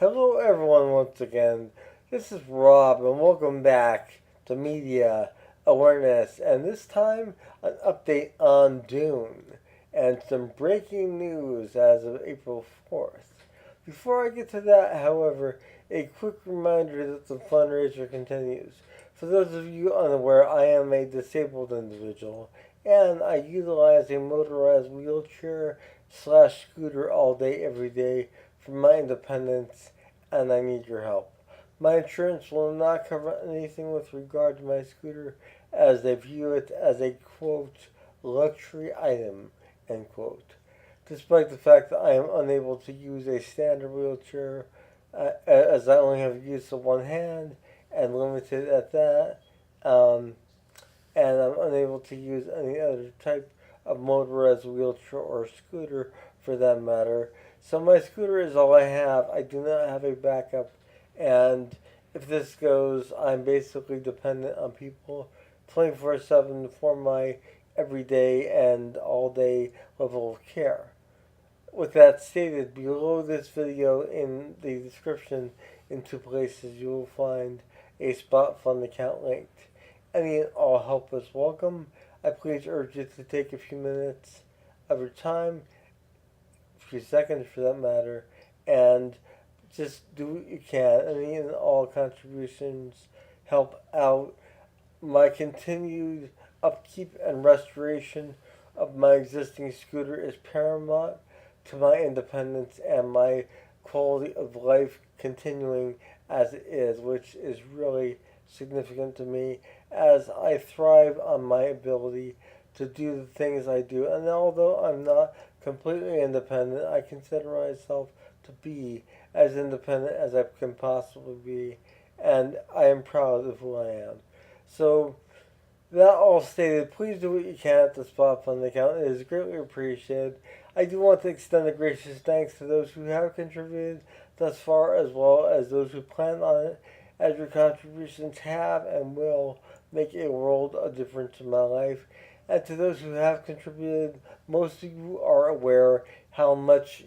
Hello, everyone, once again. This is Rob, and welcome back to Media Awareness. And this time, an update on Dune and some breaking news as of April 4th. Before I get to that, however, a quick reminder that the fundraiser continues. For those of you unaware, I am a disabled individual, and I utilize a motorized wheelchair slash scooter all day, every day for my independence, and I need your help. My insurance will not cover anything with regard to my scooter, as they view it as a quote luxury item end quote. Despite the fact that I am unable to use a standard wheelchair, as I only have use of one hand and limited at that, um, and I'm unable to use any other type of motorized wheelchair or scooter for that matter. So my scooter is all I have. I do not have a backup, and if this goes, I'm basically dependent on people 24/7 for my everyday and all day level of care. With that stated, below this video in the description in two places you will find a spot fund account linked. Any and all help is welcome. I please urge you to take a few minutes of your time, a few seconds for that matter, and just do what you can. Any and all contributions help out my continued upkeep and restoration of my existing scooter is paramount to my independence and my quality of life continuing as it is, which is really significant to me as I thrive on my ability to do the things I do. And although I'm not completely independent, I consider myself to be as independent as I can possibly be, and I am proud of who I am. So, that all stated, please do what you can at the Spot Fund account. It is greatly appreciated. I do want to extend a gracious thanks to those who have contributed thus far, as well as those who plan on it, as your contributions have and will make a world of difference in my life. And to those who have contributed, most of you are aware how much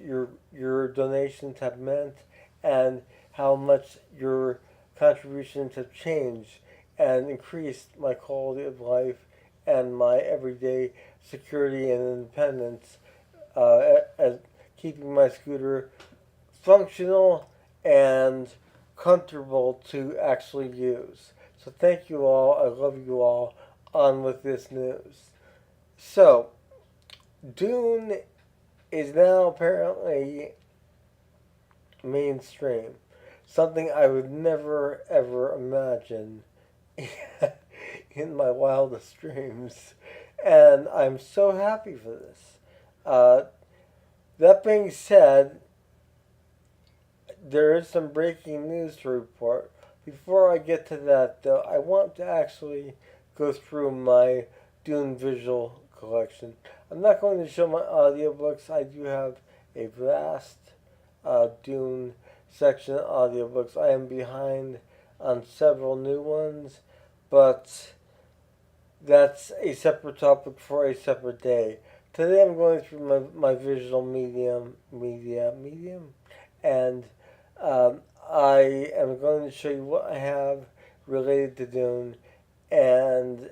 your donations have meant and how much your contributions have changed and increased my quality of life and my everyday security and independence, as keeping my scooter functional and comfortable to actually use. So thank you all. I love you all. On with this news. So, Dune is now apparently mainstream. Something I would never ever imagine in my wildest dreams. And I'm so happy for this. Uh, that being said, there is some breaking news to report. Before I get to that, though, I want to actually go through my Dune visual collection. I'm not going to show my audiobooks. I do have a vast Dune section of audiobooks. I am behind on several new ones, but that's a separate topic for a separate day. Today I'm going through my visual medium, and I am going to show you what I have related to Dune, and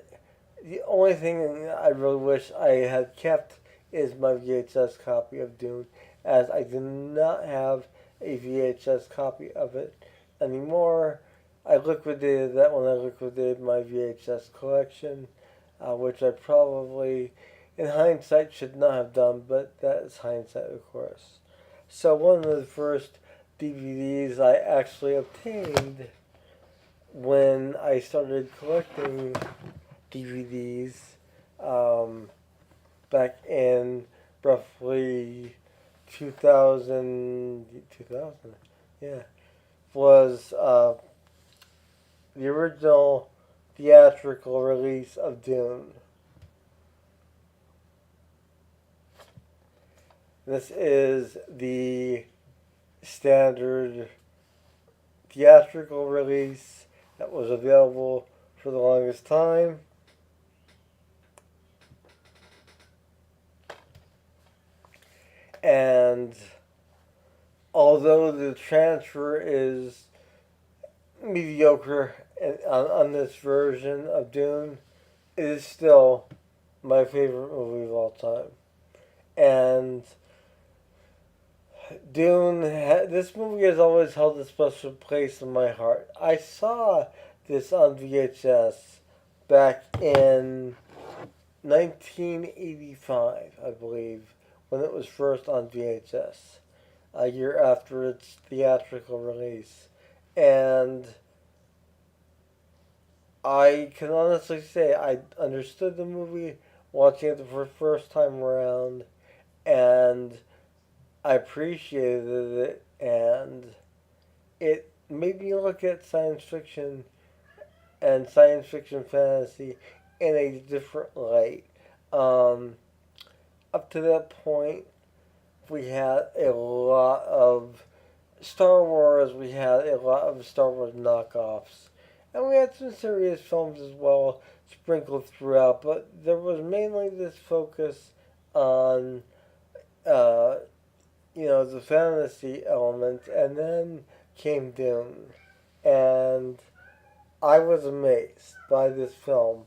the only thing I really wish I had kept is my VHS copy of Dune, as I do not have a VHS copy of it anymore. I liquidated that when I liquidated my VHS collection, which I probably, in hindsight, should not have done, but that is hindsight, of course. So, one of the first DVDs I actually obtained when I started collecting DVDs, back in roughly 2000, yeah, was the original theatrical release of Dune. This is the standard theatrical release that was available for the longest time. And although the transfer is mediocre on this version of Dune, it is still my favorite movie of all time. And Dune, this movie has always held a special place in my heart. I saw this on VHS back in 1985, I believe, when it was first on VHS, a year after its theatrical release. And I can honestly say I understood the movie watching it for the first time around, and I appreciated it, and it made me look at science fiction and science fiction fantasy in a different light. Um, Up to that point, we had a lot of Star Wars, we had a lot of Star Wars knockoffs, and we had some serious films as well sprinkled throughout, but there was mainly this focus on uh, the fantasy element, and then came Dune. And I was amazed by this film,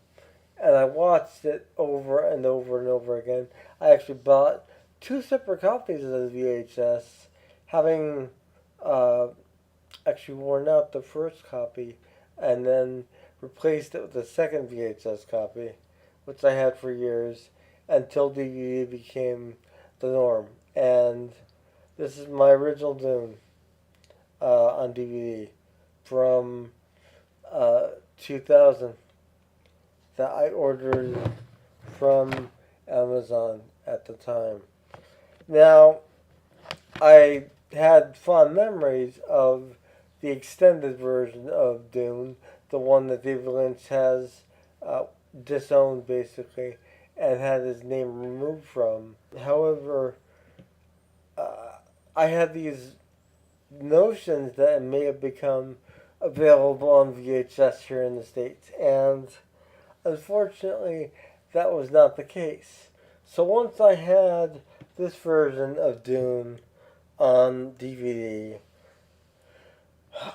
and I watched it over and over and over again. I actually bought two separate copies of the VHS, having uh, actually worn out the first copy, and then replaced it with a second VHS copy, which I had for years until DVD became the norm. And this is my original Dune on DVD from 2000 that I ordered from Amazon at the time. Now, I had fond memories of the extended version of Dune, the one that David Lynch has uh, disowned basically and had his name removed from. However, uh, I had these notions that it may have become available on VHS here in the States, and unfortunately, that was not the case. So once I had this version of Dune on DVD,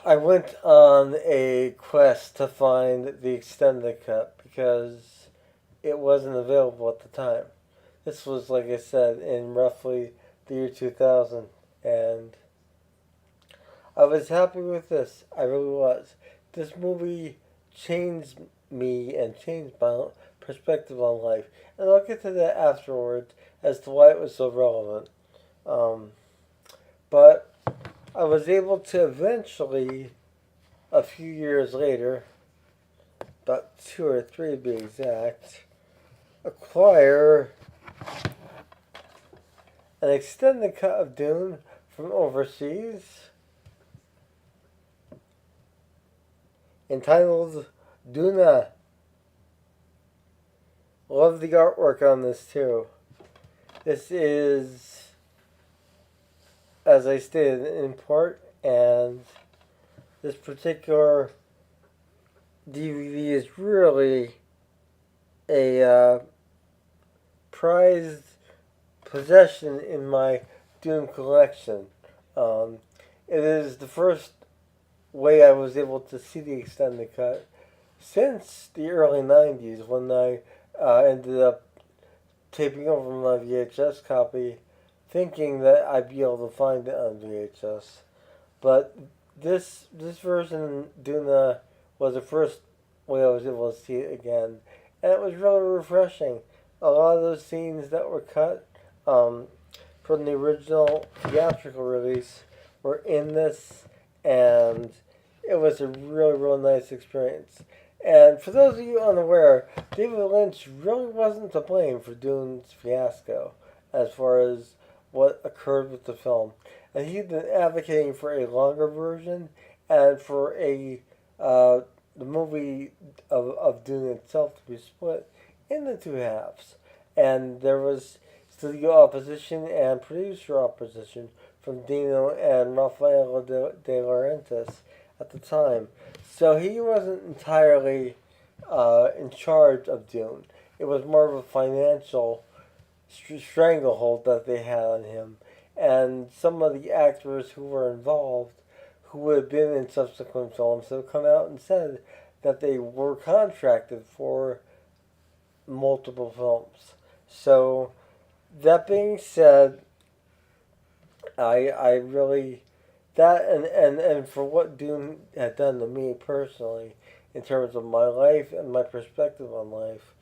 I went on a quest to find the extended cut because it wasn't available at the time. This was, like I said, in roughly the year 2000, and I was happy with this. I really was. This movie changed me and changed my perspective on life. And I'll get to that afterwards as to why it was so relevant. Um, but I was able to eventually, a few years later, about two or three to be exact, acquire an extended cut of Dune from overseas entitled Dune. Love the artwork on this too. This is, as I stated, an import, and this particular DVD is really a prized possession in my Dune collection. Um, it is the first way I was able to see the extended cut since the early 90s when I ended up taping over my VHS copy thinking that I'd be able to find it on VHS. But this version, Duna, was the first way I was able to see it again. And it was really refreshing. A lot of those scenes that were cut um, from the original theatrical release were in this, and it was a really, really nice experience. And for those of you unaware, David Lynch really wasn't to blame for Dune's fiasco as far as what occurred with the film. And he'd been advocating for a longer version and for the movie of Dune itself to be split into two halves. And there was studio opposition and producer opposition from Dino and Raffaello de Laurentiis at the time. So he wasn't entirely in charge of Dune. It was more of a financial stranglehold that they had on him. and some of the actors who were involved, who would have been in subsequent films, have come out and said that they were contracted for multiple films. So, that being said, I really, that and for what Dune had done to me personally, in terms of my life and my perspective on life,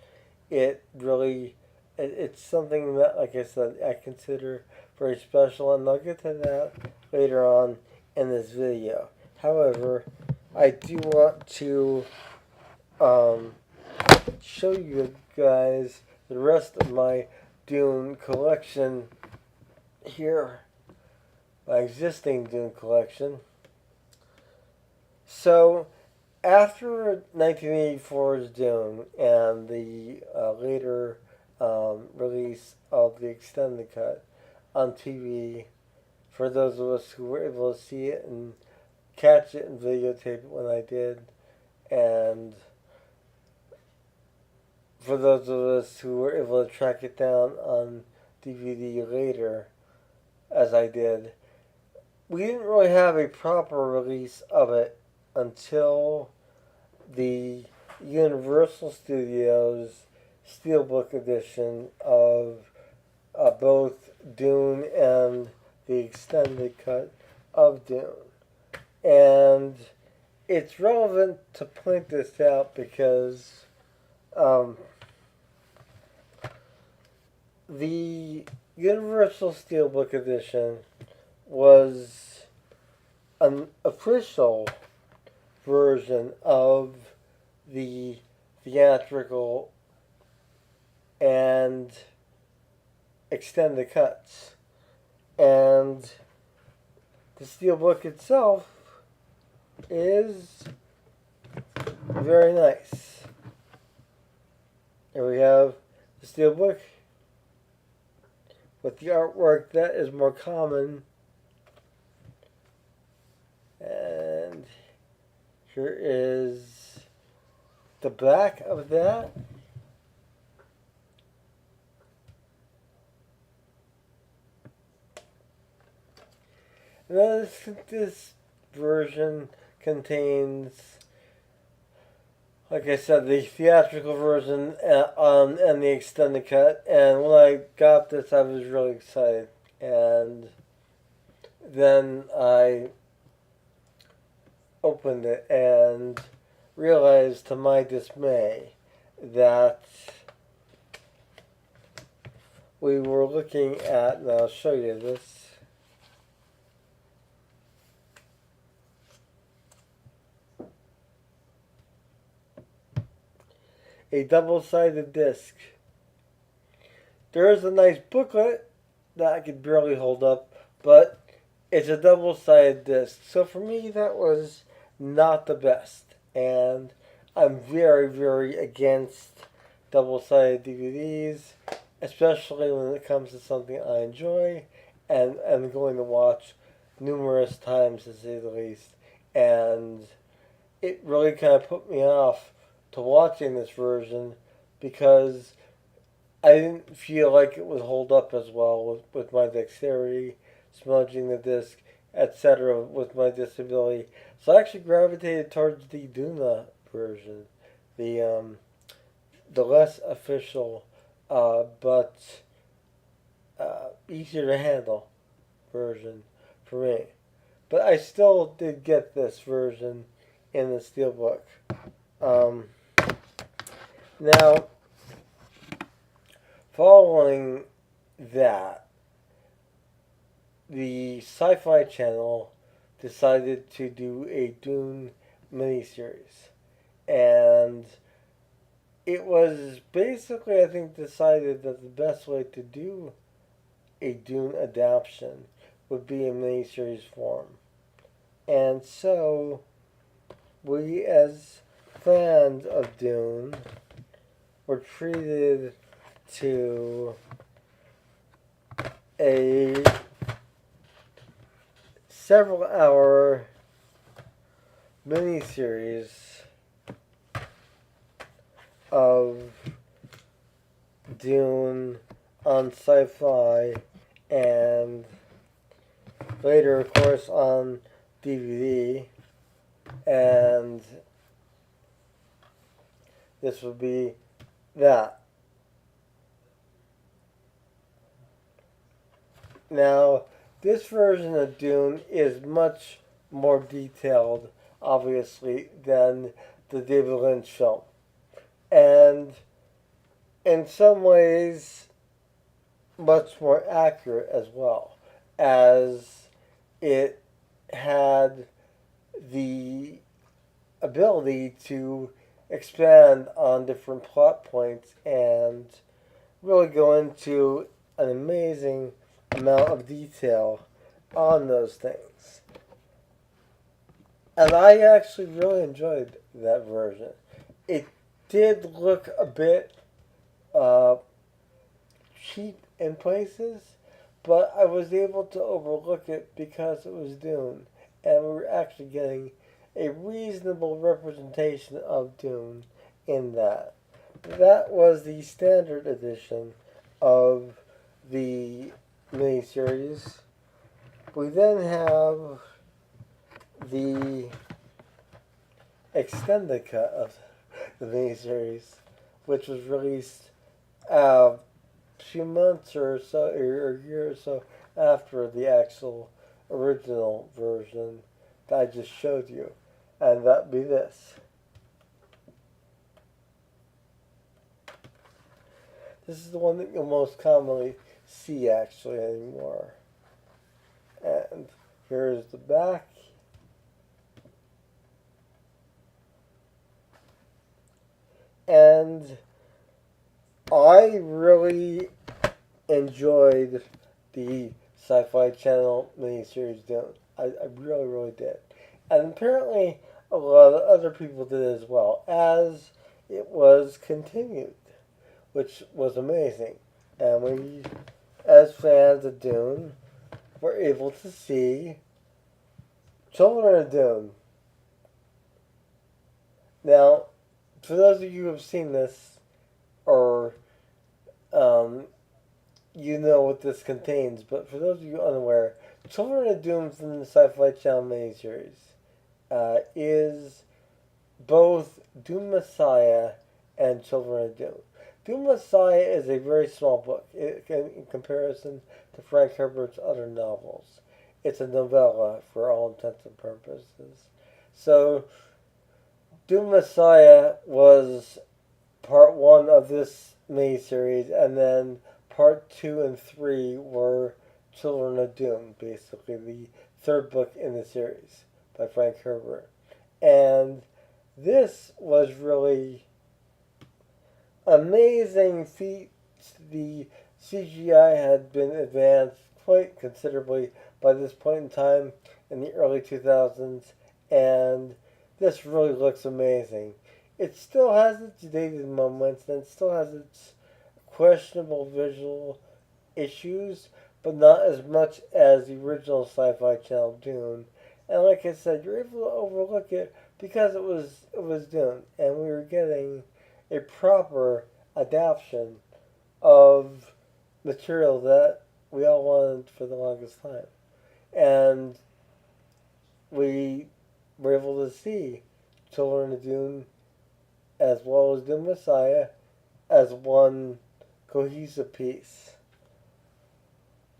it really, it's something that, like I said, I consider very special, and I'll get to that later on in this video. However, I do want to um, show you guys the rest of my Dune collection here, my existing Dune collection. So, after 1984's Dune and the later release of the extended cut on TV, for those of us who were able to see it and catch it and videotape it when I did, and for those of us who were able to track it down on DVD later, as I did, we didn't really have a proper release of it until the Universal Studios Steelbook edition of both Dune and the extended cut of Dune. And it's relevant to point this out because the Universal Steelbook edition was an official version of the theatrical and extended cuts. And the steelbook itself is very nice. Here we have the steelbook with the artwork that is more common. And here is the back of that. And then this version contains, like I said, the theatrical version and the extended cut. And when I got this, I was really excited. And then I opened it and realized, to my dismay, that we were looking at, and I'll show you this, a double-sided disc. There is a nice booklet that I could barely hold up, but it's a double-sided disc. So for me, that was not the best. And I'm very, very against double-sided DVDs, especially when it comes to something I enjoy and am going to watch numerous times, to say the least. And it really kind of put me off to watching this version because I didn't feel like it would hold up as well with my dexterity, smudging the disc, etc. with my disability. So I actually gravitated towards the Duna version, the less official but easier to handle version for me. But I still did get this version in the steelbook. Now, following that, the Sci-Fi Channel decided to do a Dune miniseries. And it was basically, I think, decided that the best way to do a Dune adaptation would be in miniseries form. And so, we as fans of Dune were treated to a several-hour miniseries of Dune on Sci-Fi and later, of course, on DVD, and this would be that. Now, this version of Dune is much more detailed, obviously, than the David Lynch film. And in some ways, much more accurate as well, as it had the ability to expand on different plot points and really go into an amazing amount of detail on those things. And I actually really enjoyed that version. It did look a bit uh, cheap in places, but I was able to overlook it because it was Dune, and we were actually getting a reasonable representation of Dune in that. That was the standard edition of the miniseries. We then have the extended cut of the miniseries, which was released a few months or so, or a year or so after the actual original version that I just showed you, and that'd be this. This is the one that you'll most commonly see actually anymore. And here's the back. And I really enjoyed the Sci-Fi Channel miniseries Dune. I really, really did. And apparently a lot of other people did as well, as it was continued, which was amazing. And we, as fans of Dune, were able to see Children of Dune. Now, for those of you who have seen this, or um, you know what this contains, but for those of you unaware, Children of Dune from the Sci-Fi Channel miniseries is both Dune Messiah and Children of Dune. Dune Messiah is a very small book in comparison to Frank Herbert's other novels. It's a novella for all intents and purposes. So, Dune Messiah was part one of this miniseries, and then part two and three were Children of Dune, basically the third book in the series by Frank Herbert. And this was really amazing feat. The CGI had been advanced quite considerably by this point in time in the early 2000s, and this really looks amazing. It still has its dated moments and it still has its questionable visual issues, but not as much as the original Sci-Fi Channel Dune. And like I said, you're able to overlook it because it was Dune, and we were getting a proper adaptation of material that we all wanted for the longest time. And we were able to see Children of Dune as well as Dune Messiah as one cohesive piece.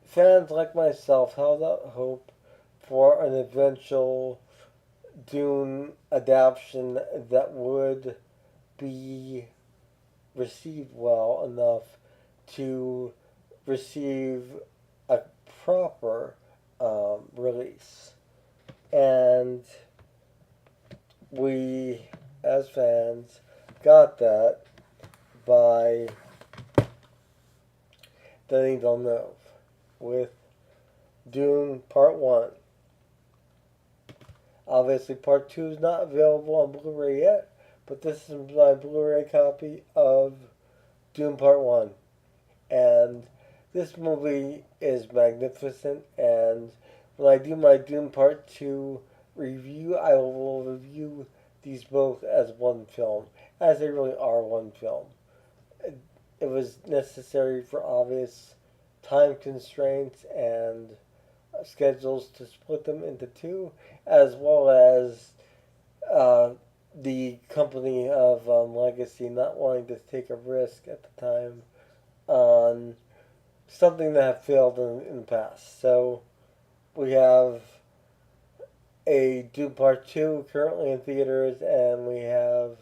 Fans like myself held out hope for an eventual Dune adaptation that would be received well enough to receive a proper release. And we, as fans, got that by Denis Villeneuve with Dune Part 1. Obviously, Part 2 is not available on Blu-ray yet, but this is my Blu-ray copy of Dune Part 1. And this movie is magnificent, and when I do my Dune Part 2 review, I will review these both as one film, as they really are one film. It was necessary for obvious time constraints and schedules to split them into two, as well as uh, the company of Legacy not wanting to take a risk at the time on something that had failed in the past. So we have a Doom Part 2 currently in theaters, and we have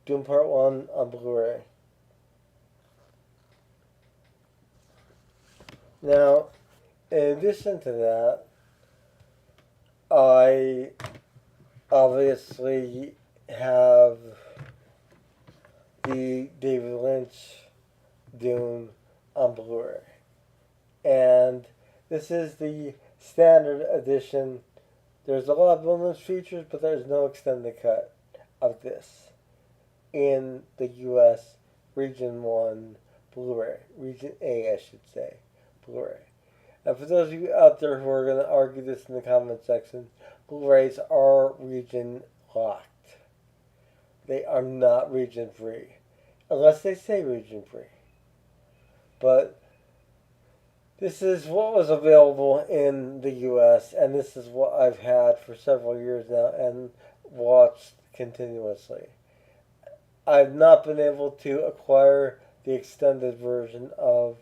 Doom Part 1 on Blu ray. Now, in addition to that, I obviously have the David Lynch Dune on Blu ray. And this is the standard edition. There's a lot of bonus features, but there's no extended cut of this in the US Region 1 Blu ray. Region A, I should say, Blu ray. And for those of you out there who are going to argue this in the comment section, Blu rays are region locked. They are not region free, unless they say region free. But this is what was available in the US, and this is what I've had for several years now and watched continuously. I've not been able to acquire the extended version of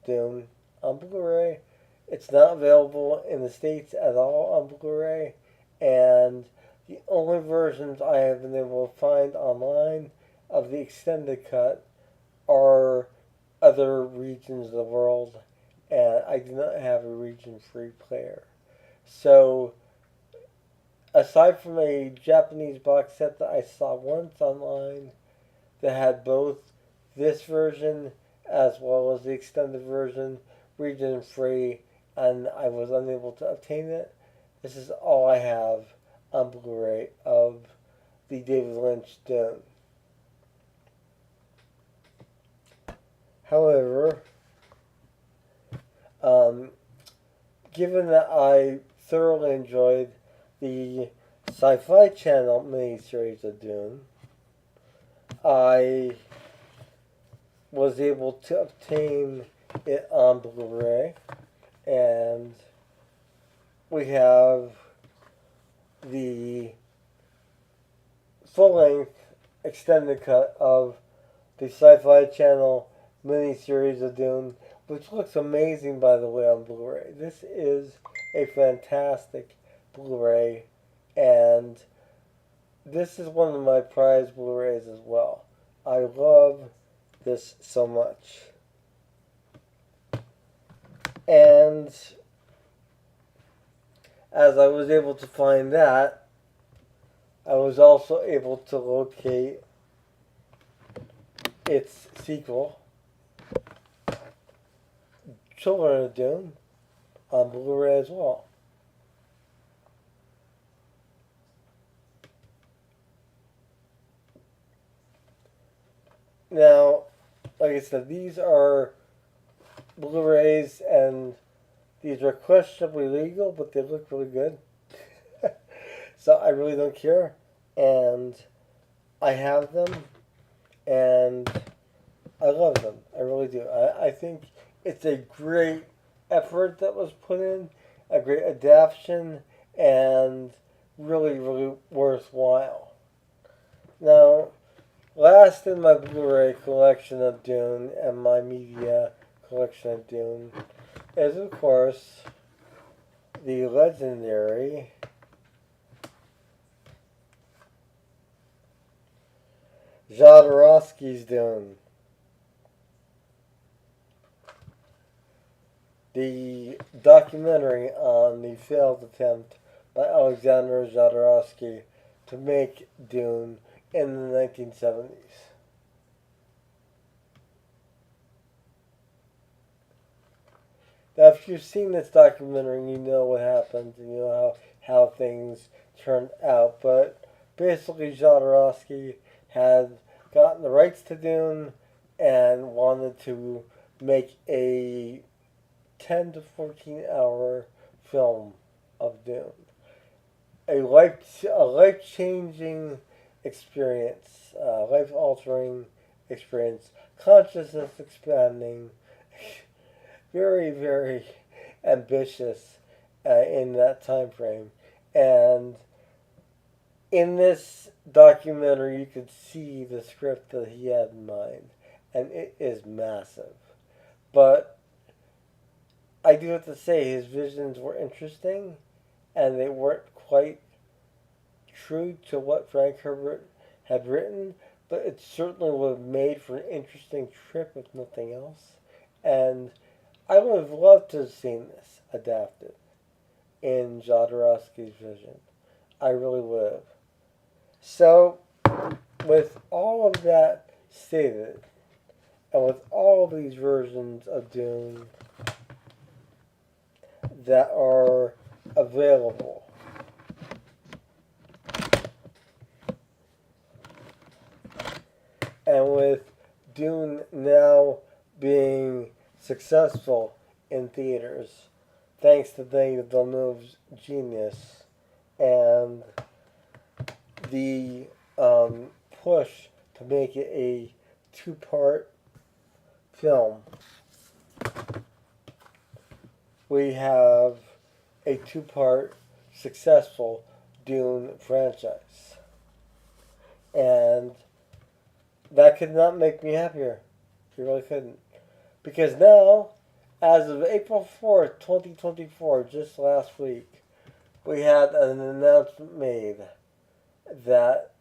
Dune on Blu ray. It's not available in the States at all on Blu ray, and the only versions I have been able to find online of the extended cut are other regions of the world, and I do not have a region free player. So, aside from a Japanese box set that I saw once online that had both this version as well as the extended version, region free, and I was unable to obtain it, this is all I have on Blu ray of the David Lynch Dune. However, given that I thoroughly enjoyed the Sci-Fi Channel miniseries of Dune, I was able to obtain it on Blu ray, and we have the full-length extended cut of the Sci-Fi Channel miniseries of Dune, which looks amazing, by the way, on Blu ray. This is a fantastic Blu ray, and this is one of my prized Blu rays as well. I love this so much. And as I was able to find that, I was also able to locate its sequel, Children of Dune, on Blu ray as well. Now, like I said, these are Blu rays, and these are questionably legal, but they look really good. So I really don't care. And I have them, and I love them. I really do. I think it's a great effort that was put in, a great adaptation, and really, really worthwhile. Now, last in my Blu ray collection of Dune and my media collection of Dune is, of course, the legendary Jodorowsky's Dune. The documentary on the failed attempt by Alexander Jodorowsky to make Dune in the 1970s. Now, if you've seen this documentary, you know what happened, and you know how things turned out. But basically, Jodorowsky had gotten the rights to Dune and wanted to make a 10 to 14 hour film of Dune. A life-changing experience, life-altering experience, consciousness expanding, very, very ambitious in that time frame. And in this documentary, you could see the script that he had in mind, and it is massive. But I do have to say, his visions were interesting, and they weren't quite true to what Frank Herbert had written, but it certainly would have made for an interesting trip, if nothing else. And I would have loved to have seen this adapted in Jodorowsky's vision. I really would have. So, with all of that stated, and with all of these versions of Dune that are available, and with Dune now being successful in theaters, thanks to Denis Villeneuve's genius and the push to make it a two-part film, we have a two-part successful Dune franchise. And that could not make me happier. It really couldn't. Because now, as of April 4th, 2024, just last week, we had an announcement made that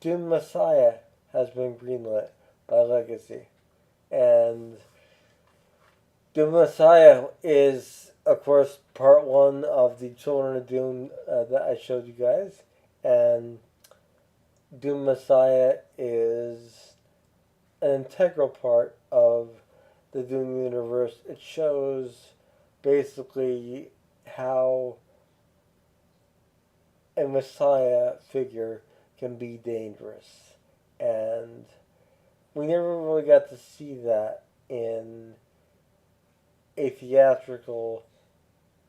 Dune Messiah has been greenlit by Legacy. And Dune Messiah is, of course, part one of the Children of Dune that I showed you guys. And Dune Messiah is an integral part of the Dune universe. It shows basically how a Messiah figure can be dangerous. And we never really got to see that in a theatrical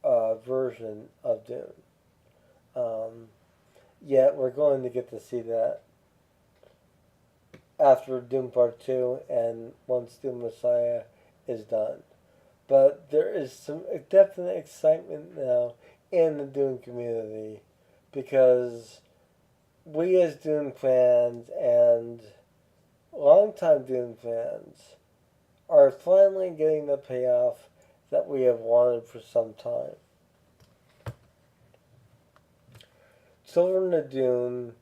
version of Dune. Yet we're going to get to see that after Dune Part 2 and once Dune Messiah is done. But there is some definite excitement now in the Dune community because we as Dune fans and longtime Dune fans are finally getting the payoff that we have wanted for some time. Children of Dune,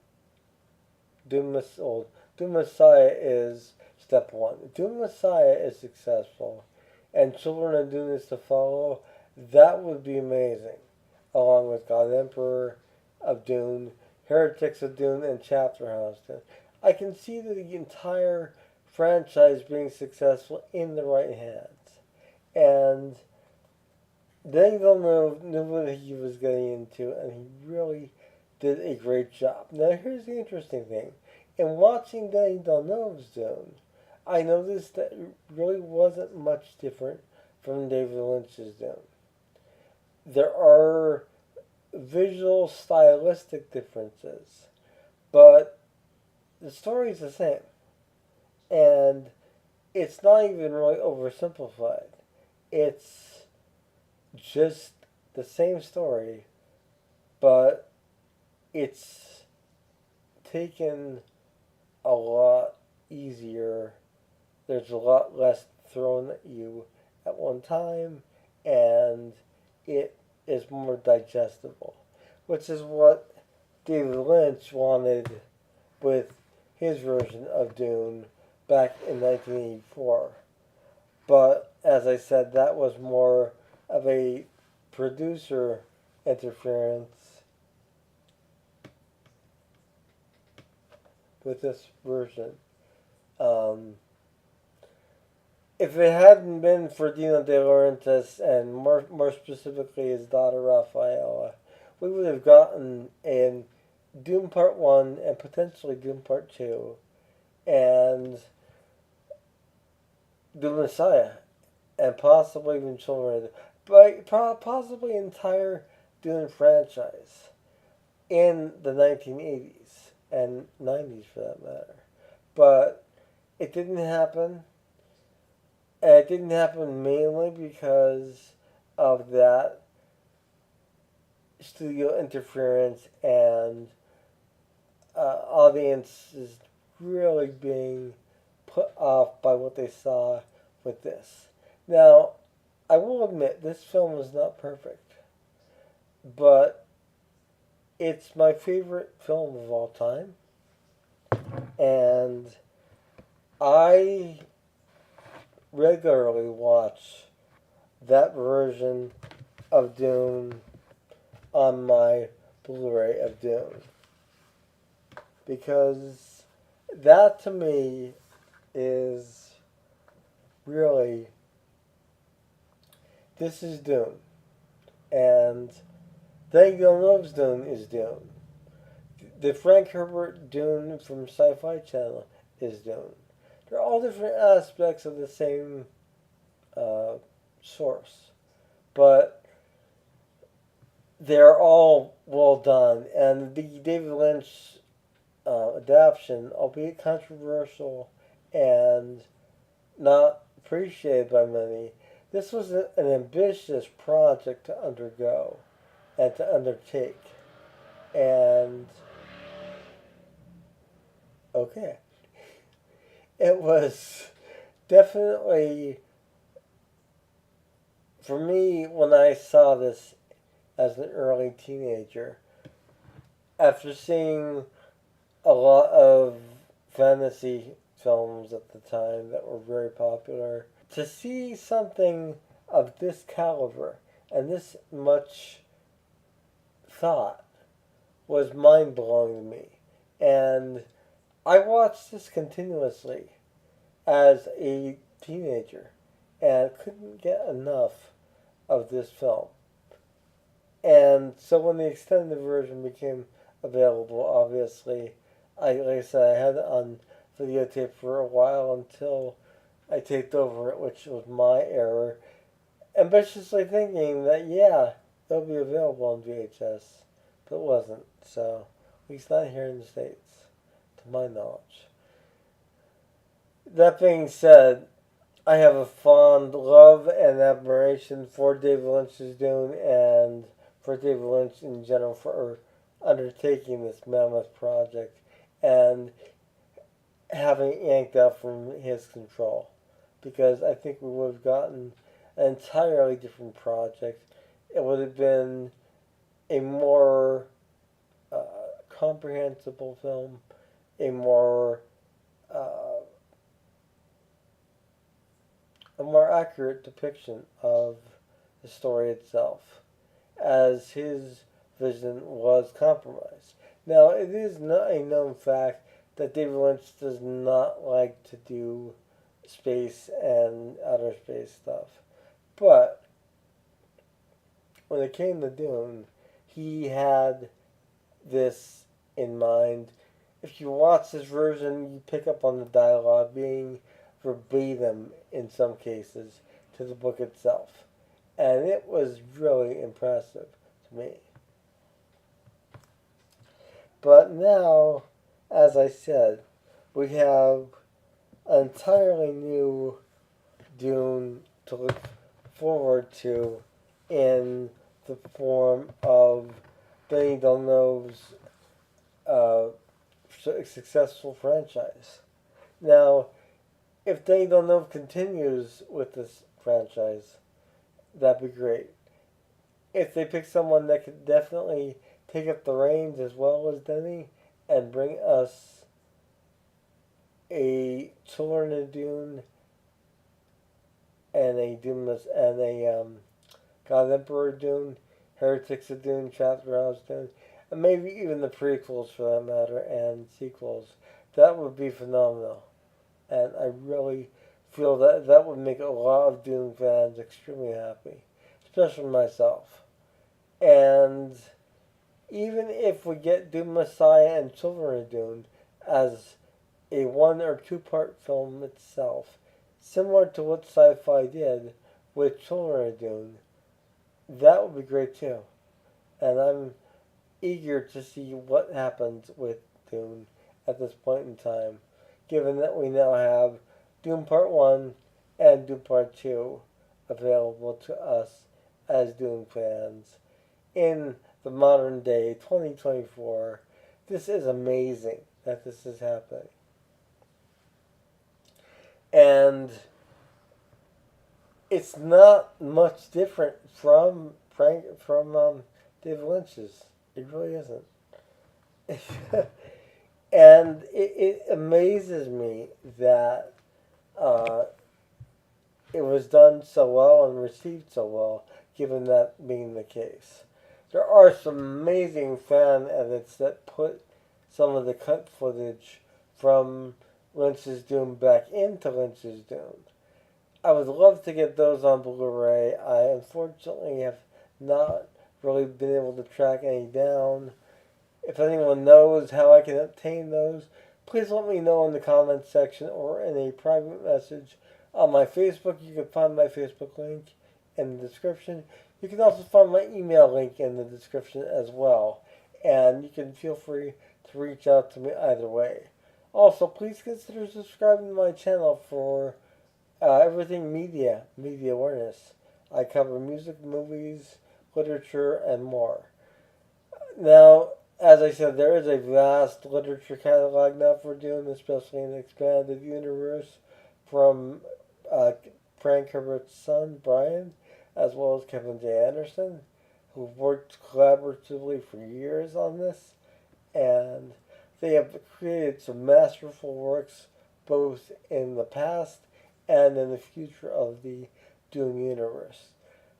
Dune Messiah is step one. Dune Messiah is successful, and Children of Dune is to follow. That would be amazing, along with God Emperor of Dune, Heretics of Dune, and Chapter House Dune. I can see the entire franchise being successful in the right hands, and Denis Villeneuve knew what he was getting into, and he really did a great job. Now, here's the interesting thing. In watching Denis Villeneuve's Dune, I noticed that it really wasn't much different from David Lynch's Dune. There are visual, stylistic differences, but the story's the same. And it's not even really oversimplified. It's just the same story, but it's taken a lot easier. There's a lot less thrown at you at one time, and it is more digestible, which is what David Lynch wanted with his version of Dune back in 1984. But as I said, that was more of a producer interference with this version. If it hadn't been for Dino De Laurentiis and more specifically his daughter Rafaela, we would have gotten in Dune Part 1 and potentially Dune Part 2 and Dune Messiah and possibly even Children of but possibly entire Dune franchise in the 1980s and 90s for that matter. But it didn't happen. And it didn't happen mainly because of that studio interference and audiences really being put off by what they saw with this. Now, I will admit this film is not perfect, but it's my favorite film of all time, and I regularly watch that version of Dune on my Blu-ray of Dune because that to me is really this is Dune, and Denis Villeneuve's Dune is Dune. The Frank Herbert Dune from Sci-Fi Channel is Dune. They're all different aspects of the same uh, source, but they're all well done. And the David Lynch adaptation, albeit controversial and not appreciated by many, this was an ambitious project to undergo and to undertake. And okay, it was definitely for me when I saw this as an early teenager. After seeing a lot of fantasy films at the time that were very popular, to see something of this caliber and this much thought was mind blowing to me. And I watched this continuously as a teenager and couldn't get enough of this film. And so when the extended version became available, obviously, like I said, I had it on videotape for a while until I taped over it, which was my error. Ambitiously thinking that, yeah, it'll be available on VHS, but it wasn't. So, at least not here in the States, to my knowledge. That being said, I have a fond love and admiration for David Lynch's Dune and for David Lynch in general for undertaking this mammoth project and having it yanked out from his control. Because I think we would have gotten an entirely different project. It would have been a more comprehensible film, a more a more accurate depiction of the story itself, as his vision was compromised. Now, it is not a known fact that David Lynch does not like to do space and outer space stuff, but when it came to Dune, he had this in mind. If you watch this version, you pick up on the dialogue being verbatim in some cases to the book itself. And it was really impressive to me. But now, as I said, we have an entirely new Dune to look forward to in the form of Denis Villeneuve's successful franchise. Now, if Denis Villeneuve continues with this franchise, that'd be great. If they pick someone that could definitely take up the reins as well as Denis and bring us a Children of Dune and a Doomless and a God Emperor Dune, Heretics of Dune, Chapter House Dune, and maybe even the prequels for that matter and sequels, that would be phenomenal. And I really feel that that would make a lot of Dune fans extremely happy, especially myself. And even if we get Dune Messiah and Children of Dune as a 1 or 2 part film itself, similar to what Sci-Fi did with Children of Dune, that would be great too. And I'm eager to see what happens with Dune at this point in time, given that we now have Dune Part 1 and Dune Part 2 available to us as Dune fans in the modern day 2024. This is amazing that this is happening. And it's not much different from David Lynch's. It really isn't. And it amazes me that uh, it was done so well and received so well, given that being the case. There are some amazing fan edits that put some of the cut footage from Lynch's Dune back into Lynch's Dune. I would love to get those on Blu-ray. I unfortunately have not really been able to track any down. If anyone knows how I can obtain those, please let me know in the comments section or in a private message on my Facebook. You can find my Facebook link in the description. You can also find my email link in the description as well. And you can feel free to reach out to me either way. Also, please consider subscribing to my channel for everything media awareness. I cover music, movies, literature, and more. Now, as I said, there is a vast literature catalog now for Dune, especially in the expanded universe from Frank Herbert's son, Brian, as well as Kevin J. Anderson, who've worked collaboratively for years on this, and they have created some masterful works both in the past and in the future of the Dune universe.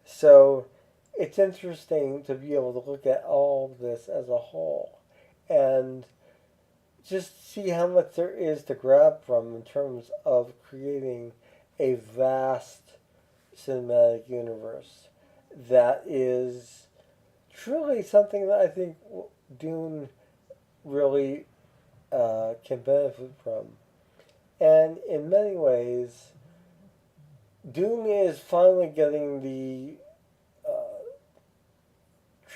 So it's interesting to be able to look at all of this as a whole and just see how much there is to grab from in terms of creating a vast cinematic universe that is truly something that I think Dune really can benefit from. And in many ways, Dune is finally getting the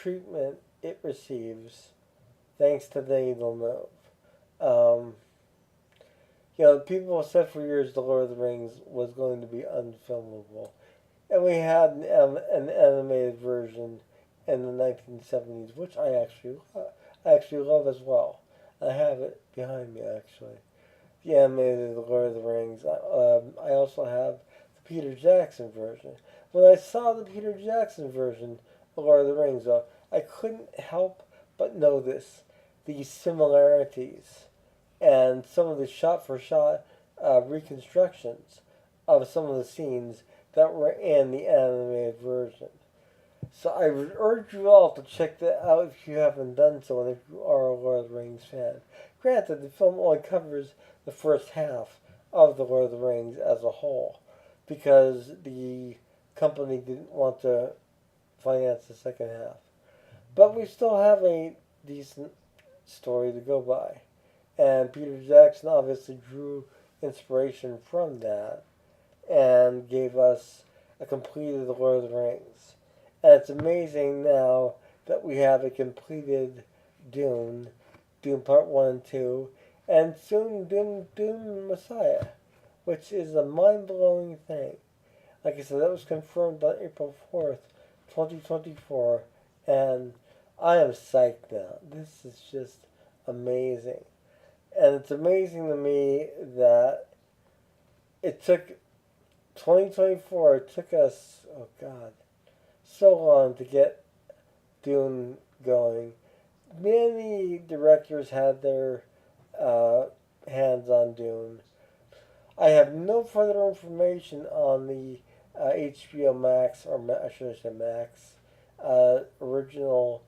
treatment it receives thanks to Denis Villeneuve. Um, people said for years The Lord of the Rings was going to be unfilmable. And we had an animated version in the 1970s, which I actually love as well. I have it behind me, actually. The animated The Lord of the Rings. I also have the Peter Jackson version. When I saw the Peter Jackson version of Lord of the Rings, though, I couldn't help but notice these similarities and some of the shot-for-shot reconstructions of some of the scenes that were in the animated version. So I would urge you all to check that out if you haven't done so and if you are a Lord of the Rings fan. Granted, the film only covers the first half of The Lord of the Rings as a whole because the company didn't want to finance the second half. But we still have a decent story to go by. And Peter Jackson obviously drew inspiration from that and gave us a completed The Lord of the Rings. And it's amazing now that we have a completed Dune Part 1 and 2, and soon Dune Messiah, which is a mind-blowing thing. Like I said, that was confirmed on April 4th, 2024, and I am psyched now. This is just amazing. And it's amazing to me that it took 2024, it took us, oh God, so long to get Dune going. Many directors had their hands on Dune. I have no further information on the HBO Max, or I should say Max, original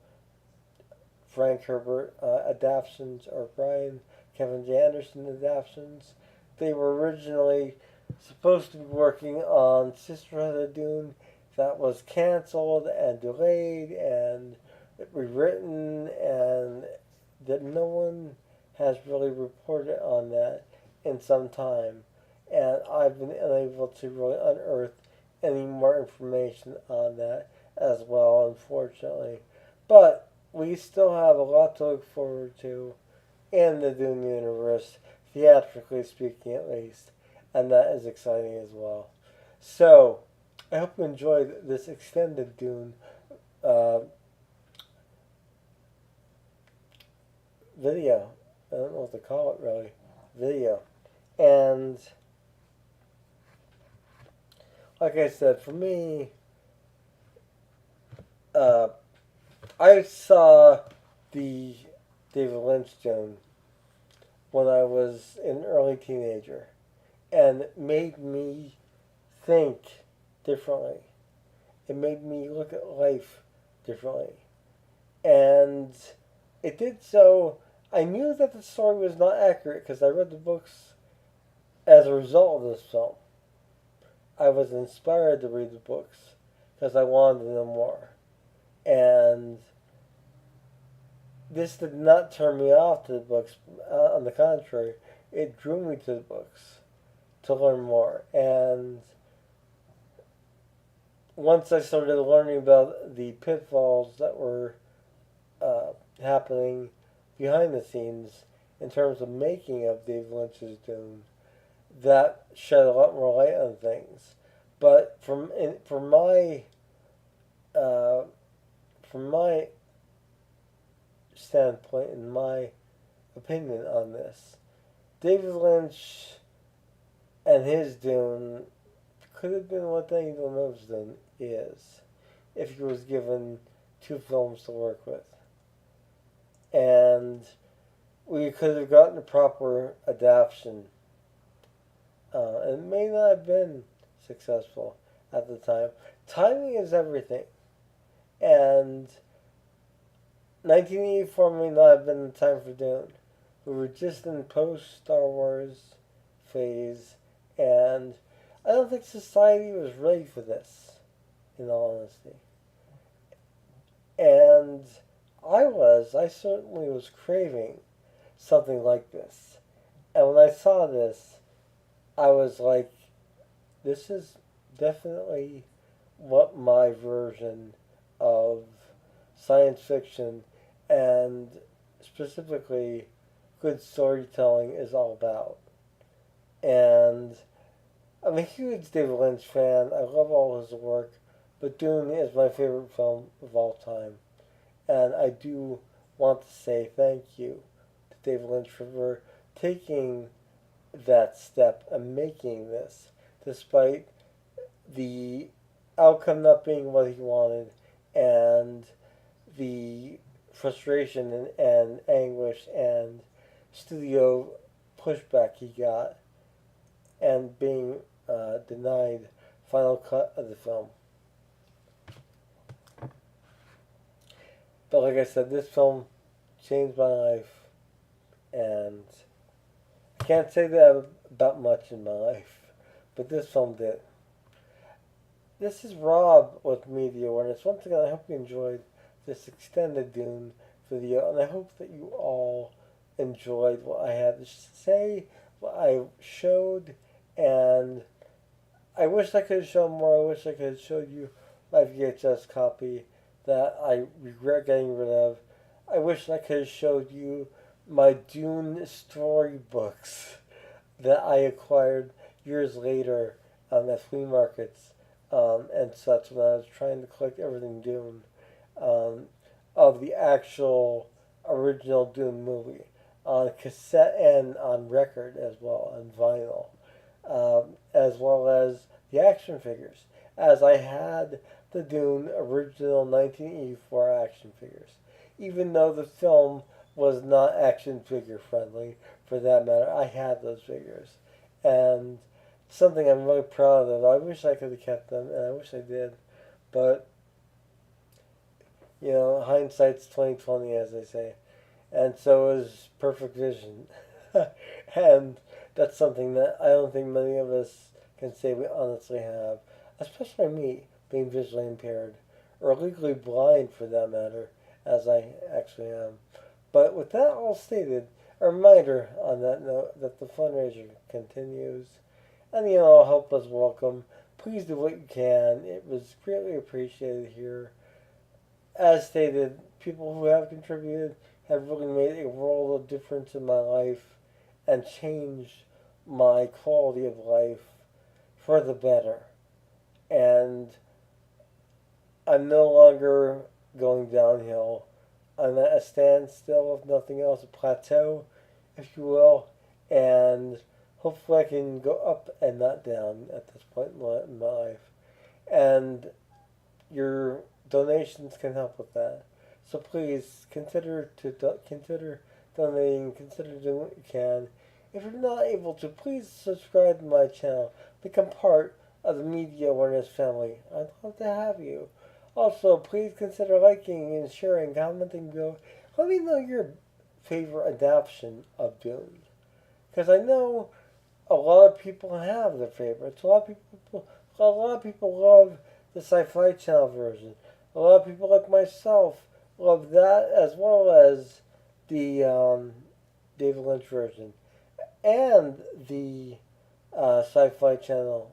Frank Herbert adaptations, or Brian Kevin J. Anderson adaptations. They were originally supposed to be working on Sisterhood of Dune. That was canceled and delayed and rewritten, and that no one has really reported on that in some time. And I've been unable to really unearth any more information on that as well, unfortunately. But we still have a lot to look forward to in the Dune universe, theatrically speaking at least, and that is exciting as well. So, I hope you enjoyed this extended Dune uh, video. I don't know what to call it really. Video. And like I said, for me, uh, I saw the David Lynch Dune when I was an early teenager, and it made me think differently. It made me look at life differently. And it did so. I knew that the story was not accurate because I read the books as a result of this film. I was inspired to read the books because I wanted to know more. And this did not turn me off to the books. On the contrary, it drew me to the books to learn more. And once I started learning about the pitfalls that were happening behind the scenes in terms of making of David Lynch's Dune, that shed a lot more light on things. But uh, from my standpoint and my opinion on this, David Lynch and his Dune could have been what Denis Villeneuve's Dune is if he was given two films to work with. And we could have gotten a proper adaptation. And it may not have been successful at the time. Timing is everything. And 1984 may not have been the time for Dune. We were just in post Star Wars phase, and I don't think society was ready for this, in all honesty. And I certainly was craving something like this. And when I saw this, I was like, this is definitely what my version of science fiction and specifically good storytelling is all about. And I'm a huge David Lynch fan. I love all his work, but Dune is my favorite film of all time. And I do want to say thank you to David Lynch for taking that step and making this, despite the outcome not being what he wanted and the frustration and anguish and studio pushback he got and being denied final cut of the film. But like I said, this film changed my life, and I can't say that about much in my life, but this film did. This is Rob with Media Awareness. Once again, I hope you enjoyed this extended Dune video, and I hope that you all enjoyed what I had to say, what I showed, and I wish I could have shown more. I wish I could have showed you my VHS copy that I regret getting rid of. I wish I could have showed you my Dune storybooks that I acquired years later at flea markets and such when I was trying to collect everything Dune of the actual original Dune movie on cassette and on record as well, on vinyl, as well as the action figures, as I had the Dune original 1984 action figures, even though the film was not action figure friendly for that matter. I had those figures, and something I'm really proud of. I wish I could have kept them, and I wish I did, but you know, hindsight's 20/20, as they say, and so is perfect vision, and that's something that I don't think many of us can say we honestly have, especially me, being visually impaired, or legally blind for that matter, as I actually am. But with that all stated, a reminder on that note that the fundraiser continues, and you know, help us welcome. Please do what you can. It was greatly appreciated here. As stated, people who have contributed have really made a world of difference in my life and changed my quality of life for the better. And I'm no longer going downhill. on a standstill, if nothing else, a plateau, if you will, and hopefully I can go up and not down at this point in my life. And your donations can help with that. So please consider donating. Consider doing what you can. If you're not able to, please subscribe to my channel. Become part of the Media Awareness family. I'd love to have you. Also, please consider liking and sharing, commenting below. Let me know your favorite adaptation of Dune, because I know a lot of people have their favorites. A lot of people love the Sci-Fi Channel version. A lot of people like myself love that as well as the David Lynch version and the Sci-Fi Channel,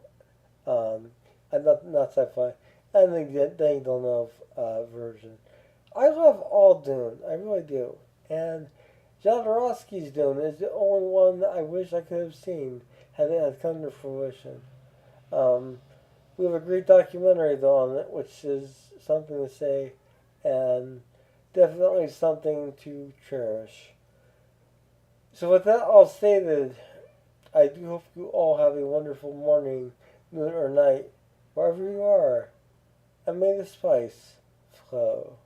not Sci-Fi, and the Danny Villeneuve version. I love all Dune, I really do, and Jodorowsky's Dune is the only one that I wish I could have seen had it had come to fruition. Um, we have a great documentary though on it, which is something to say, and definitely something to cherish. So with that all stated, I do hope you all have a wonderful morning, noon, or night, wherever you are, and may the spice flow.